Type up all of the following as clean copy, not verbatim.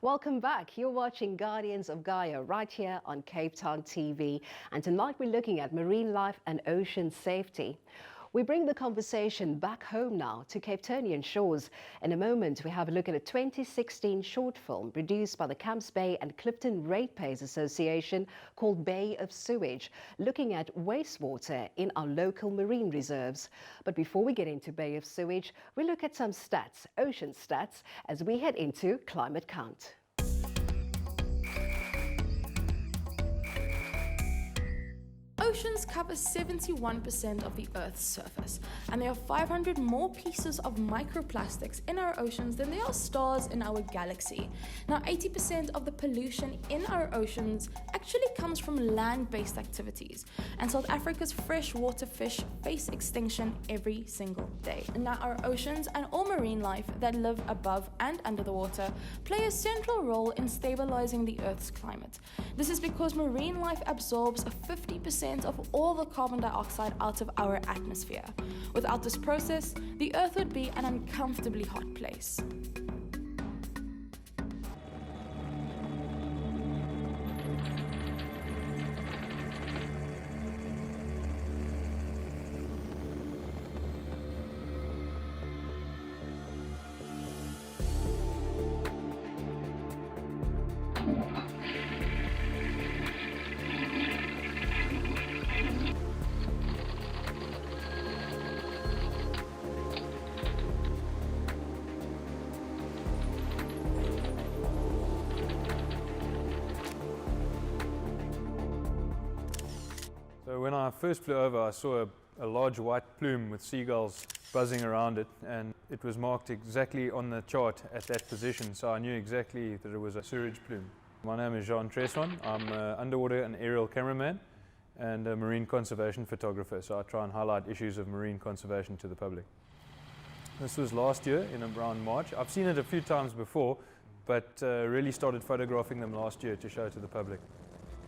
Welcome back. You're watching Guardians of Gaia right here on Cape Town TV. And tonight we're looking at marine life and ocean safety. We bring the conversation back home now to Cape Townian shores. In a moment, we have a look at a 2016 short film produced by the Camps Bay and Clifton Ratepayers Association called Bay of Sewage, looking at wastewater in our local marine reserves. But before we get into Bay of Sewage, we look at some stats, ocean stats, as we head into Climate Count. Oceans cover 71% of the Earth's surface, and there are 500 more pieces of microplastics in our oceans than there are stars in our galaxy. Now, 80% of the pollution in our oceans actually comes from land-based activities, and South Africa's freshwater fish face extinction every single day. Now, our oceans and all marine life that live above and under the water play a central role in stabilizing the Earth's climate. This is because marine life absorbs 50% of all the carbon dioxide out of our atmosphere. Without this process, the Earth would be an uncomfortably hot place. So when I first flew over, I saw a large white plume with seagulls buzzing around it, and it was marked exactly on the chart at that position, so I knew exactly that it was a sewage plume. My name is Jean Tresson. I'm an underwater and aerial cameraman and a marine conservation photographer, so I try and highlight issues of marine conservation to the public. This was last year in around March. I've seen it a few times before, but really started photographing them last year to show to the public.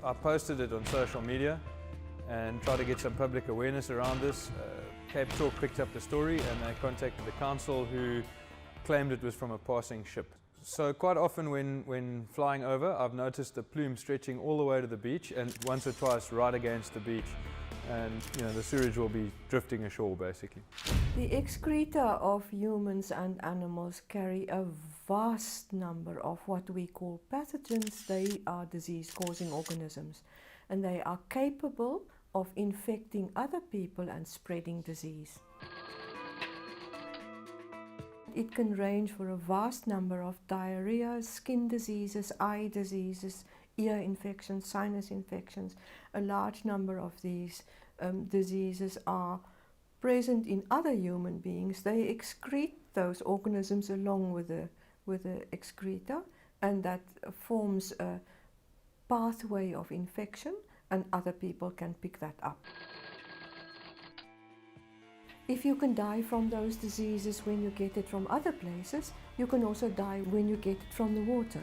I posted it on social media and try to get some public awareness around this. Cape Talk picked up the story and they contacted the council, who claimed it was from a passing ship. So quite often when flying over, I've noticed the plume stretching all the way to the beach and once or twice right against the beach. And the sewage will be drifting ashore basically. The excreta of humans and animals carry a vast number of what we call pathogens. They are disease-causing organisms, and they are capable of infecting other people and spreading disease. It can range for a vast number of diarrhea, skin diseases, eye diseases, ear infections, sinus infections. A large number of these diseases are present in other human beings. They excrete those organisms along with the excreta, and that forms a pathway of infection, and other people can pick that up. If you can die from those diseases when you get it from other places, you can also die when you get it from the water.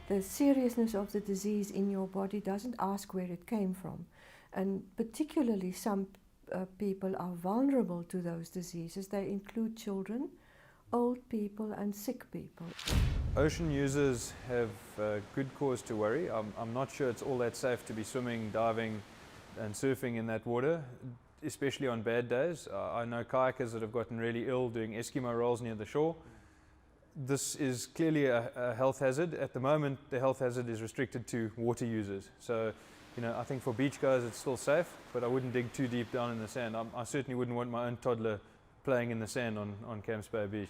The seriousness of the disease in your body doesn't ask where it came from, and particularly some people are vulnerable to those diseases. They include children, old people and sick people. Ocean users have good cause to worry. I'm not sure it's all that safe to be swimming, diving and surfing in that water, especially on bad days. I know kayakers that have gotten really ill doing Eskimo rolls near the shore. This is clearly a health hazard. At the moment, the health hazard is restricted to water users. So, I think for beachgoers it's still safe, but I wouldn't dig too deep down in the sand. I certainly wouldn't want my own toddler playing in the sand on Camps Bay Beach.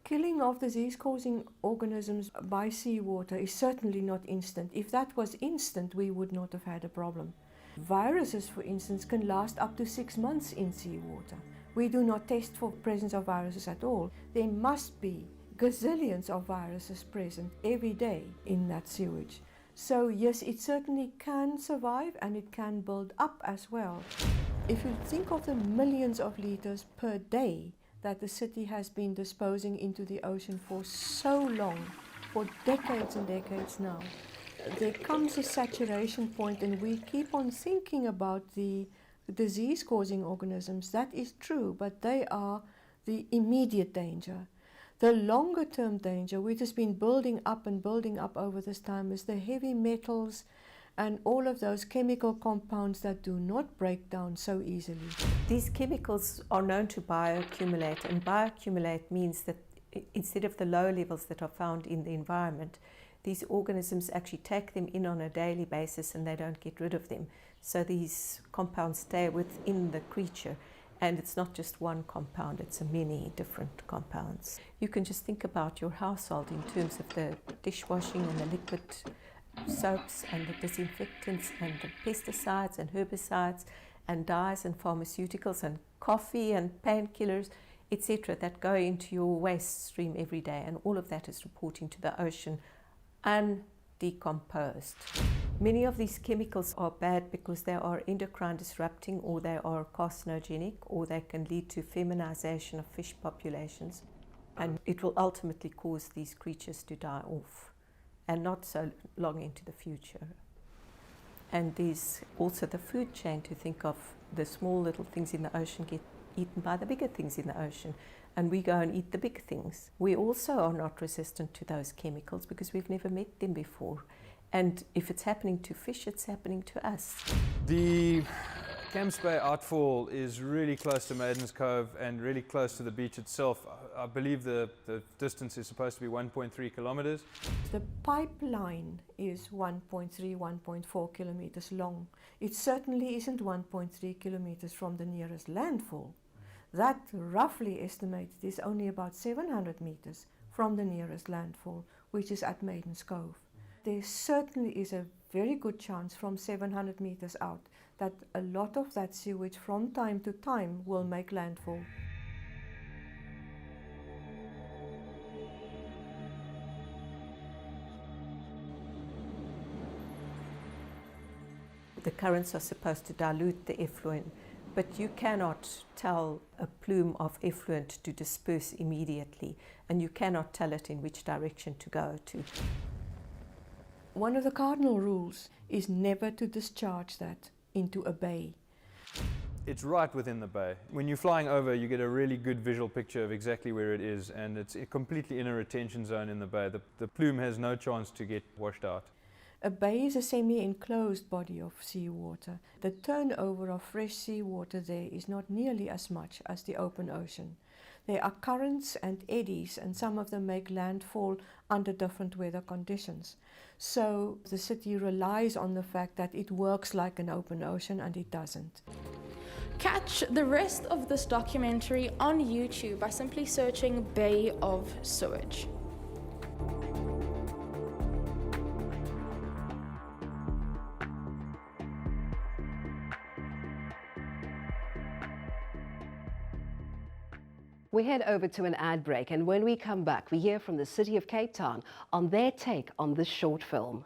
Killing of disease-causing organisms by seawater is certainly not instant. If that was instant, we would not have had a problem. Viruses, for instance, can last up to 6 months in seawater. We do not test for presence of viruses at all. There must be gazillions of viruses present every day in that sewage. So yes, it certainly can survive and it can build up as well. If you think of the millions of liters per day that the city has been disposing into the ocean for so long, for decades and decades now, there comes a saturation point, and we keep on thinking about the disease-causing organisms. That is true, but they are the immediate danger. The longer term danger, which has been building up and building up over this time, is the heavy metals and all of those chemical compounds that do not break down so easily. These chemicals are known to bioaccumulate, and bioaccumulate means that instead of the low levels that are found in the environment, these organisms actually take them in on a daily basis and they don't get rid of them. So these compounds stay within the creature, and it's not just one compound, it's many different compounds. You can just think about your household in terms of the dishwashing and the liquid soaps and the disinfectants and the pesticides and herbicides and dyes and pharmaceuticals and coffee and painkillers, etc., that go into your waste stream every day, and all of that is reporting to the ocean undecomposed. Many of these chemicals are bad because they are endocrine disrupting, or they are carcinogenic, or they can lead to feminization of fish populations, and it will ultimately cause these creatures to die off, and not so long into the future. And there's also the food chain to think of. The small little things in the ocean get eaten by the bigger things in the ocean, and we go and eat the big things. We also are not resistant to those chemicals because we've never met them before. And if it's happening to fish, it's happening to us. The Camps Bay outfall is really close to Maiden's Cove and really close to the beach itself. I believe the distance is supposed to be 1.3 kilometers. The pipeline is 1.3, 1.4 kilometers long. It certainly isn't 1.3 kilometers from the nearest landfall. That, roughly estimated, is only about 700 meters from the nearest landfall, which is at Maiden's Cove. There certainly is a very good chance from 700 meters out that a lot of that sewage from time to time will make landfall. The currents are supposed to dilute the effluent, but you cannot tell a plume of effluent to disperse immediately, and you cannot tell it in which direction to go to. One of the cardinal rules is never to discharge that into a bay. It's right within the bay. When you're flying over, you get a really good visual picture of exactly where it is, and it's completely in a retention zone in the bay. The plume has no chance to get washed out. A bay is a semi-enclosed body of seawater. The turnover of fresh seawater there is not nearly as much as the open ocean. There are currents and eddies, and some of them make landfall under different weather conditions. So the city relies on the fact that it works like an open ocean, and it doesn't. Catch the rest of this documentary on YouTube by simply searching Bay of Sewage. We head over to an ad break, and when we come back, we hear from the City of Cape Town on their take on this short film.